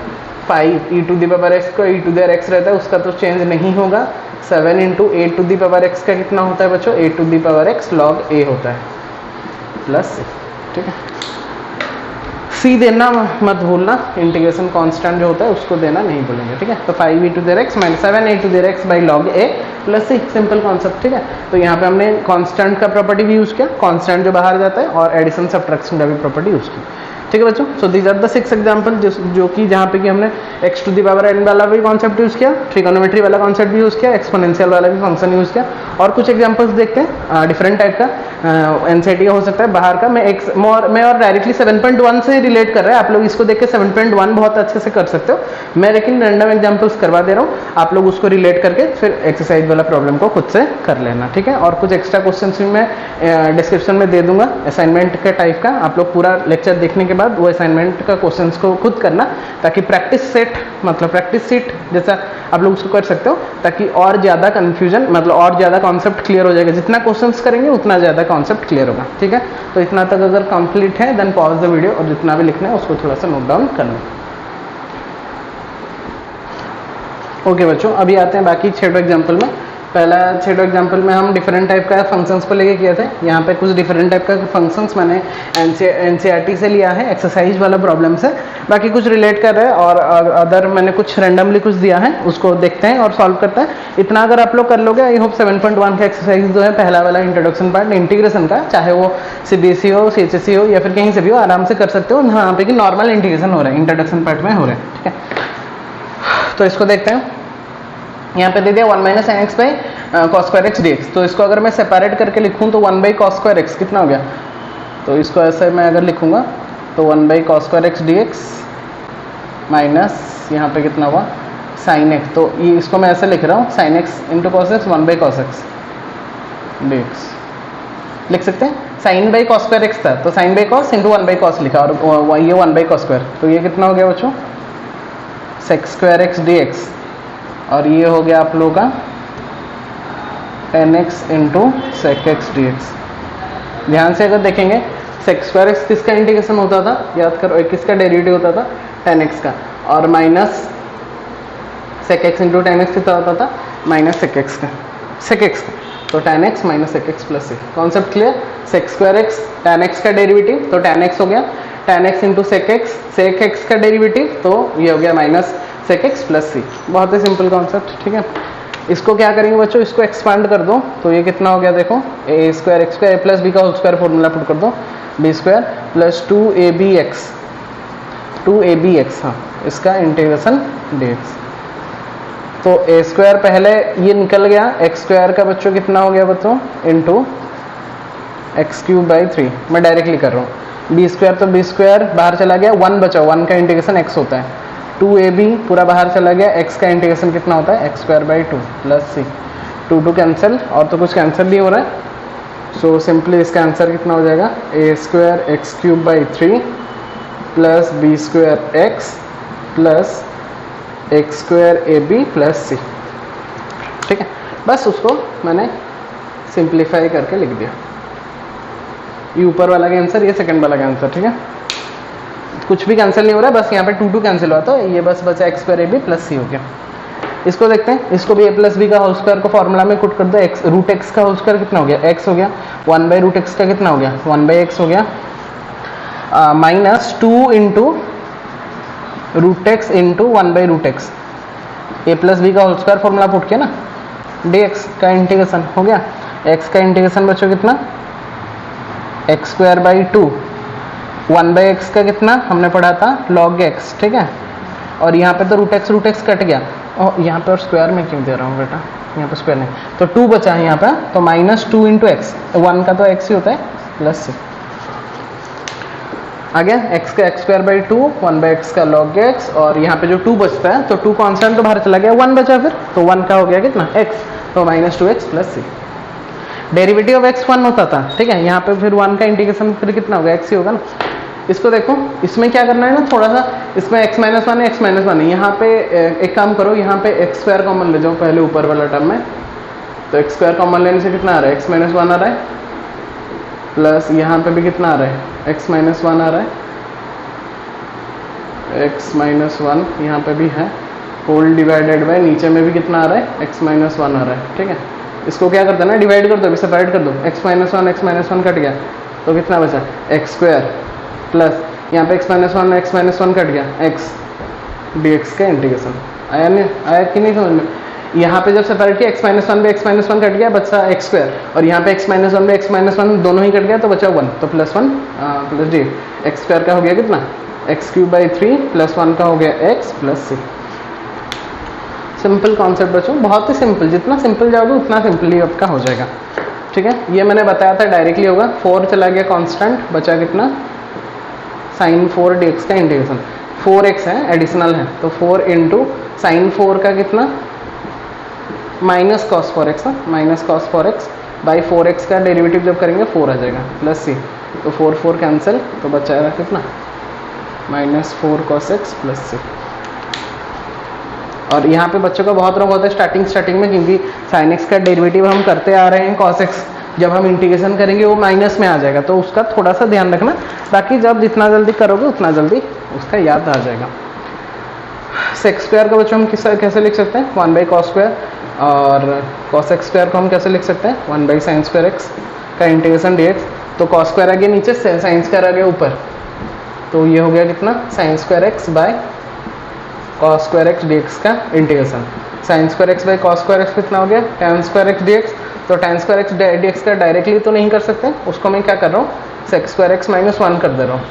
5 e to the power x को e टू दी x रहता है उसका तो चेंज नहीं होगा, 7 into a to the power x का कितना होता है बच्चों a to the power x log a होता है प्लस। ठीक है, सी देना मत भूलना, इंटीग्रेशन कांस्टेंट जो होता है उसको देना नहीं भूलेंगे, ठीक है। तो 5e to the x minus 7a to the x by log a plus c, simple concept, ठीक है। तो यहाँ पे हमने कांस्टेंट का प्रॉपर्टी भी यूज़ किया, कांस्टेंट जो बाहर जाता है, और एडिशन सब्ट्रैक्शन का भी प्रॉपर्टी यूज़ की, ठीक है बच्चों। So these are the 6 example जो कि जहाँ पे कि हमने x to the power n वाला भी कॉन्सेप्ट यूज़ किया, ट्रिगोनोमेट्री वाला कॉन्सेप्ट भी यूज़ किया, एक्सपोनेंशियल वाला भी फंक्शन यूज़ किया, और कुछ एग्जाम्पल्स देखते हैं डिफरेंट टाइप का, एनसीईआरटी का हो सकता है, बाहर का। मैं और डायरेक्टली 7.1 से रिलेट कर रहा है, आप लोग इसको देख के 7.1 बहुत अच्छे से कर सकते हो, मैं लेकिन रैंडम एग्जाम्पल्स करवा दे रहा हूँ, आप लोग उसको रिलेट करके फिर एक्सरसाइज वाला प्रॉब्लम को खुद से कर लेना, ठीक है। और कुछ एक्स्ट्रा क्वेश्चन भी मैं डिस्क्रिप्शन में दे दूंगा असाइनमेंट के टाइप का, आप लोग पूरा लेक्चर देखने के बाद वो असाइनमेंट का क्वेश्चंस को खुद करना, ताकि प्रैक्टिस सेट मतलब प्रैक्टिस सीट जैसा आप लोग उसको कर सकते हो, ताकि और ज़्यादा कन्फ्यूजन मतलब और ज़्यादा कॉन्सेप्ट क्लियर हो जाएगा, जितना क्वेश्चंस करेंगे उतना ज़्यादा कॉन्सेप्ट क्लियर होगा, ठीक है। तो इतना तक अगर कंप्लीट है देन पॉज द वीडियो, और जितना भी लिखना है उसको थोड़ा सा नोट डाउन कर लो। ओके बच्चों, अभी आते हैं बाकी 6 एग्जाम्पल में। पहला 6 एग्जाम्पल में हम डिफरेंट टाइप का फंक्शंस को लेके किए थे, यहाँ पे कुछ डिफरेंट टाइप का फंक्शंस मैंने एनसीईआरटी से लिया है, एक्सरसाइज वाला प्रॉब्लम से, बाकी कुछ रिलेट कर रहे हैं, और अदर मैंने कुछ रैंडमली कुछ दिया है, उसको देखते हैं और सॉल्व करते हैं। इतना अगर आप लोग कर लोगे, आई होप 7.1 का एक्सरसाइज जो है पहला वाला इंट्रोडक्शन पार्ट इंटीग्रेशन का, चाहे वो सीबीएसई हो, सीएचएसई हो, या फिर कहीं से भी हो, आराम से कर सकते हो। यहाँ पे कि नॉर्मल इंटीग्रेशन हो रहा है, इंट्रोडक्शन पार्ट में हो रहा है, ठीक है। तो इसको देखते हैं, यहाँ पे दे दिया 1 minus sine x by cos square x d x. तो इसको अगर मैं सेपरेट करके लिखूँ तो 1 बाई कॉस स्क्वायर एक्स कितना हो गया, तो इसको ऐसे मैं अगर लिखूँगा तो 1 by cos square x d x minus यहाँ पे कितना हुआ साइन एक्स, तो ये इसको मैं ऐसे लिख रहा हूँ sine x into cos x 1 by cos x d x लिख सकते हैं। Sine by cos square x था तो sine by cos into 1 by cos लिखा, और ये 1 बाई कॉस स्क्वायर, तो ये कितना हो गया बच्चों sec square x d x, और ये हो गया आप लोगों का tan x into sec x d x. ध्यान से अगर देखेंगे सेक स्क्वायर एक्स किसका इंटीग्रेशन होता था, याद करो, किसका डेरिवेटिव होता था tan x का, और minus sec x into tan x कितना होता था माइनस सेक एक्स का, तो tan x minus sec x plus sec. Concept clear. Sec square x tan x का डेरिवेटिव तो tan x हो गया, tan x into sec x का डेरिवेटिव तो ये हो गया minus sec x plus C. बहुत ही सिंपल कॉन्सेप्ट, ठीक है। इसको क्या करेंगे बच्चों, इसको एक्सपांड कर दो तो ये कितना हो गया, देखो a square x square plus B का होल स्क्वायर फॉर्मूला पुट कर दो, B square plus 2ab x, हाँ इसका इंटीग्रेशन dx। तो ए स्क्वायर पहले ये निकल गया, एक्स स्क्वायर का बच्चों कितना हो गया बच्चों इंटू एक्स क्यूब बाई 3, मैं डायरेक्टली कर रहा हूँ। बी स्क्वायर तो बी स्क्वायर बाहर चला गया, 1 बचा, 1 का इंटीग्रेशन x होता है, 2ab पूरा बाहर चला गया, x का इंटीग्रेशन कितना होता है x square by 2 plus C, 2 cancel, और तो कुछ कैंसिल नहीं हो रहा है, सो सिंपली इसका आंसर कितना हो जाएगा a square x cube by 3 plus b square x plus x square a b plus सी, ठीक है। बस उसको मैंने सिंप्लीफाई करके लिख दिया, ये ऊपर वाला का आंसर, ये सेकंड वाला का आंसर, ठीक है। कुछ भी कैंसिल नहीं हो रहा है, बस यहाँ पे 2 कैंसिल हुआ, तो ये बस बचा x square a b plus c हो गया। इसको देखते हैं, इसको भी ए प्लस बी का होल स्क्वायर को फॉर्मूला में पुट कर दो, एक्स रूट एक्स का होल स्क्वायर कितना हो गया एक्स हो गया, 1 बाई रूट एक्स का कितना हो गया 1 बाई एक्स हो गया, minus 2 into root x into 1 by root x, A plus B का होल स्क्वायर फॉर्मूला पुट किया ना, डी एक्स का इंटीग्रेशन हो गया, एक्स का इंटीग्रेशन बच्चों कितना x square by 2, 1 by x का कितना हमने पढ़ा था लॉग एक्स, ठीक है। और यहाँ पे तो रूट एक्स कट गया, और यहाँ पे और स्क्वायर में क्यों दे रहा हूँ बेटा, यहाँ पे स्क्वायर नहीं, तो 2 बचा है यहाँ पे, तो माइनस 2 इंटू एक्स, 1 का तो एक्स ही होता है प्लस सी, आगे एक्स का x square by 2, 1 by x का लॉग एक्स, और यहाँ पे जो 2 बचता है तो 2 कॉन्स्टेंट तो बाहर चला गया, 1 बचा फिर, तो 1 का हो गया कितना एक्स, तो minus 2x plus C. Derivative of x 1 होता था, ठीक है, यहाँ पे फिर 1 का इंटीग्रेशन फिर कितना होगा एक्स ही होगा ना। इसको देखो, इसमें क्या करना है ना, थोड़ा सा इसमें x माइनस 1 है, x माइनस 1 है, यहाँ पे एक काम करो, यहाँ पे एक्स स्क्वायर कॉमन ले जाओ पहले ऊपर वाला टर्म में, तो एक्स स्क्वायर कॉमन लेने से कितना आ रहा है x माइनस 1 आ रहा है, प्लस यहाँ पे भी कितना आ रहा है x माइनस 1 आ रहा है, x माइनस 1 यहाँ पे भी है, होल डिवाइडेड बाय नीचे में भी कितना आ रहा है x माइनस 1 आ रहा है, ठीक है। इसको क्या करते हैं ना, डिवाइड कर दो, अभी सेपरेट कर दो, x माइनस 1 कट गया, तो कितना बचा एक्स स्क्वायर प्लस यहाँ पे x माइनस वन कट गया, x dx का इंटीग्रेशन आया नहीं, आया कि नहीं समझ में। यहाँ पे जब सेपरेट किया x माइनस वन पे x माइनस वन कट गया, बचा x स्क्वायर, और यहाँ पे x माइनस वन पे x माइनस वन दोनों ही कट गया तो बचा 1, तो plus one plus D, x square का हो गया कितना एक्स क्यूब बाई 3 प्लस 1 का हो गया x plus c. Simple concept बच्चों, बहुत ही सिंपल, जितना सिंपल जाओगे उतना सिंपली आपका हो जाएगा। ठीक है, ये मैंने बताया था डायरेक्टली होगा, 4 चला गया कांस्टेंट, बचा कितना sin 4 dx का इंटीग्रेशन, 4x है एडिशनल है तो 4 इंटू साइन 4 का कितना minus cos 4x, minus cos 4x by 4x का डेरिवेटिव जब करेंगे 4 आ जाएगा प्लस सी, तो 4 4 कैंसिल तो बचाएगा कितना माइनस 4 cos x प्लस सी। और यहाँ पे बच्चों का बहुत रंग होता है स्टार्टिंग में, क्योंकि sin x का डेरिवेटिव हम करते आ रहे हैं cos x, जब हम इंटीग्रेशन करेंगे वो माइनस में आ जाएगा, तो उसका थोड़ा सा ध्यान रखना, बाकी जब जितना जल्दी करोगे उतना जल्दी उसका याद आ जाएगा। सेक्स स्क्वायर का बच्चों हम कैसे लिख सकते हैं 1 बाई कॉस स्क्वायर, और cos x स्क्वायर को हम कैसे लिख सकते हैं 1 बाई साइन स्क्वायर x का इंटीग्रेशन dx, तो cos स्क्वायर आ गया नीचे, साइन स्क्वायर आ गया ऊपर, तो ये हो गया कितना sine square x by cos square x dx का integration, sine square x by cos square x कितना हो गया tan स्क्वायर x dx, तो tan स्क्वायर x dx का डायरेक्टली तो नहीं कर सकते, उसको मैं क्या कर रहा हूँ सेक्स स्क्वायर x माइनस 1 कर दे रहा हूँ,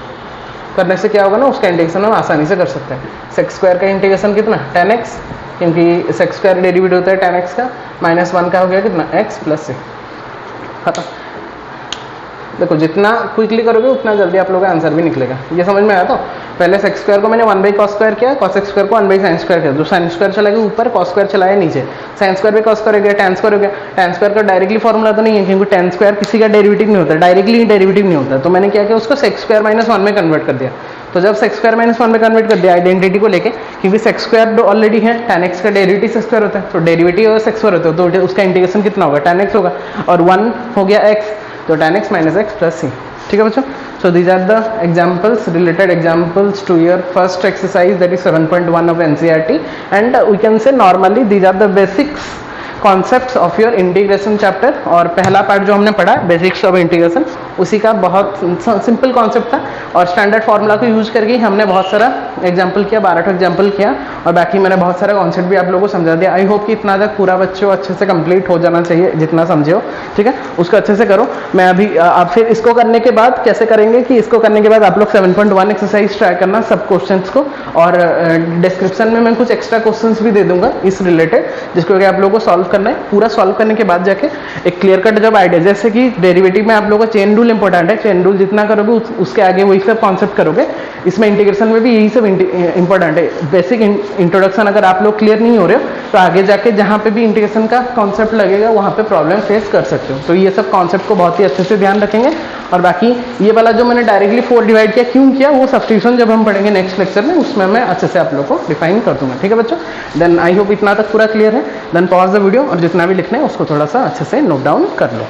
करने से क्या होगा ना उसका इंटीग्रेशन हम आसानी से कर सकते हैं। सेक्स स्क्वायर का इंटीग्रेशन कितना tan x, क्योंकि सेक्स स्क्वायर डेरिवेटिव होता है tan x का, माइनस 1 का हो गया कितना x प्लस सी, खत्म। देखो जितना क्विकली करोगे उतना जल्दी आप लोगों का आंसर भी निकलेगा। ये समझ में आया, तो पहले सेक्स स्क्वायर को मैंने 1 बाई कॉस स्क्वायर किया, cos x स्क्वायर को 1 बाई साइन स्क्वायर किया, जो साइन स्क्वायर चला गया ऊपर, cos स्क्वायर चला गया नीचे, साइन स्क्वायर पे cos स्क्वायर हो गया, tan स्क्वायर हो गया। tan स्क्वायर का डायरेक्टली फॉर्मूला तो नहीं है, क्योंकि tan स्क्वायर किसी का डेरिवेटिव नहीं होता, डायरेक्टली डेरिवेटिव नहीं होता, तो मैंने क्या किया उसको सेक्स स्क्वायर माइनस 1 में कन्वर्ट कर दिया। तो जब सेक्स स्क्वायर माइनस 1 में कन्वर्ट कर दिया आइडेंटिटी को लेके, क्योंकि सेक्स स्क्वायर ऑलरेडी है, tan x का डेरिवेटिव सेक्स स्क्वायर होता है, तो डेरिवेटिव अगर सेक्स स्क्वायर होता है तो उसका इंटीग्रेशन कितना होगा tan x होगा, और 1 हो गया x, तो tan x minus x plus सी। ठीक है बच्चों, so these are the examples, related examples to your first exercise, that is 7.1 of NCERT, and we can say normally these are the basics concepts of your integration chapter. और पहला part जो हमने पढ़ा basics of integration, उसी का बहुत simple concept था, और स्टैंडर्ड फार्मूला को यूज करके हमने बहुत सारा एग्जांपल किया, 12 एग्जांपल किया, और बाकी मैंने बहुत सारा कॉन्सेप्ट भी आप लोगों को समझा दिया। आई होप कि इतना तक पूरा बच्चों अच्छे से कंप्लीट हो जाना चाहिए, जितना समझे हो। ठीक है, उसको अच्छे से करो। मैं अभी आप फिर इसको करने के बाद कैसे करेंगे कि इसको करने के बाद आप लोग 7.1 एक्सरसाइज ट्राई करना सब क्वेश्चंस को, और डिस्क्रिप्शन में मैं कुछ एक्स्ट्रा क्वेश्चंस भी दे दूंगा इस रिलेटेड, जिसको कि आप लोगों को सॉल्व करना है। पूरा सॉल्व करने के बाद जाके एक क्लियर कट जब आइडिया, जैसे कि डेरिवेटिव में आप लोगों का चेन रूल इंपॉर्टेंट है, चेन रूल जितना करोगे उसके आगे वही सब कॉन्सेप्ट करोगे। इसमें इंटीग्रेशन में भी यही सब इंपॉर्टेंट है। बेसिक इंट्रोडक्शन अगर आप लोग क्लियर नहीं हो रहे हो तो आगे जाके जहाँ पे भी इंटीग्रेशन का कॉन्सेप्ट लगेगा वहाँ पे प्रॉब्लम फेस कर सकते हो। तो ये सब कॉन्सेप्ट को बहुत ही अच्छे से ध्यान रखेंगे। और बाकी ये वाला जो मैंने डायरेक्टली 4 डिवाइड किया, क्यों किया, वो सब्स्टिट्यूशन जब हम पढ़ेंगे नेक्स्ट लेक्चर में, उसमें मैं अच्छे से आप लोग को डिफाइन कर दूंगा। ठीक है बच्चों, देन आई होप इतना तक पूरा क्लियर है। देन पॉज द वीडियो, और जितना भी लिखना है उसको थोड़ा सा अच्छे से नोट डाउन कर लो।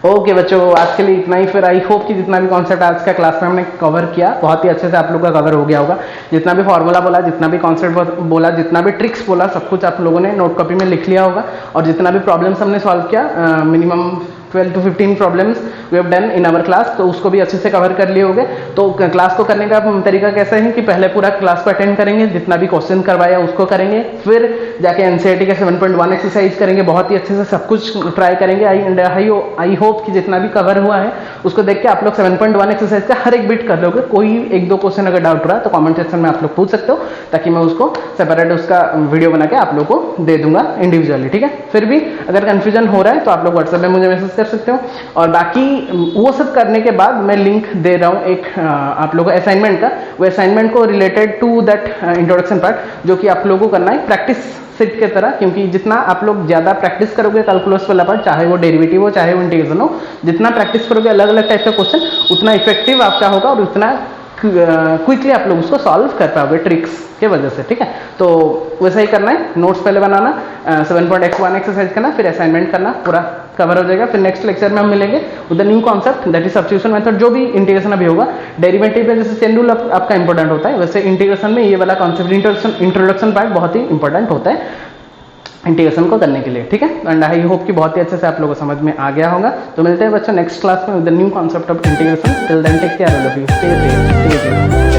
ओके बच्चों, आज के लिए इतना ही। फिर आई होप कि जितना भी कॉन्सेप्ट आज का क्लास में हमने कवर किया बहुत ही अच्छे से आप लोग का कवर हो गया होगा। जितना भी फॉर्मूला बोला, जितना भी कॉन्सेप्ट बोला, जितना भी ट्रिक्स बोला, सब कुछ आप लोगों ने नोट कॉपी में लिख लिया होगा। और जितना भी प्रॉब्लम्स हमने सॉल्व किया, minimum 12 to 15 problems we have done in our class, तो उसको भी अच्छे से कवर कर लिए होंगे। तो क्लास को करने का तरीका कैसा है कि पहले पूरा क्लास को अटेंड करेंगे, जितना भी क्वेश्चन करवाया उसको करेंगे, फिर जाके एनसीईआरटी का 7.1 एक्सरसाइज करेंगे, बहुत ही अच्छे से सब कुछ ट्राई करेंगे। आई होप कि जितना भी कवर हुआ है उसको देख के आप लोग 7.1 एक्सरसाइज का हर एक बिट कर लोगे। कोई 1-2 क्वेश्चन अगर डाउट रहा तो कमेंट सेक्शन में आप लोग पूछ सकते हो, ताकि मैं उसको सेपरेट उसका वीडियो बना के आप लोग को दे दूंगा इंडिविजुअली। ठीक है, फिर भी अगर कंफ्यूजन हो रहा है तो आप लोग व्हाट्सएप में मुझे मैसेज कर सकते हो। और बाकी वो सब करने के बाद मैं लिंक दे रहा हूँ एक आप लोगों को असाइनमेंट का, वो असाइनमेंट को related to that introduction part, जो कि आप लोगों को करना है प्रैक्टिस सेट के तरह। क्योंकि जितना आप लोग ज्यादा प्रैक्टिस करोगे कैलकुलस वाला पार्ट, चाहे वो डेरिवेटिव हो चाहे वो इंटीग्रेशन हो, जितना प्रैक्टिस करोगे अलग अलग टाइप का क्वेश्चन, उतना इफेक्टिव आपका होगा और उतना क्विकली आप लोग उसको सॉल्व कर पाओगे ट्रिक्स के वजह से। ठीक है, तो वैसा ही करना है, नोट्स पहले बनाना, 7.1 एक्सरसाइज करना, फिर असाइनमेंट करना, पूरा कवर हो जाएगा। फिर नेक्स्ट लेक्चर में हम मिलेंगे with the new concept, that is substitution method. जो भी इंटीग्रेशन अभी होगा, डेरिवेटिव में जैसे चेन रूल आपका इंपॉर्टेंट होता है, वैसे इंटीग्रेशन में ये वाला कॉन्सेप्ट इंट्रोडक्शन पार्ट बहुत ही इंपॉर्टेंट होता है। इंटीग्रेशन को करने के लिए, ठीक है। एंड आई होप कि बहुत ही अच्छे से आप लोगों को समझ में आ गया होगा। तो मिलते हैं बच्चों नेक्स्ट क्लास में with the new concept of integration. Till then take care all of you, stay safe, stay safe.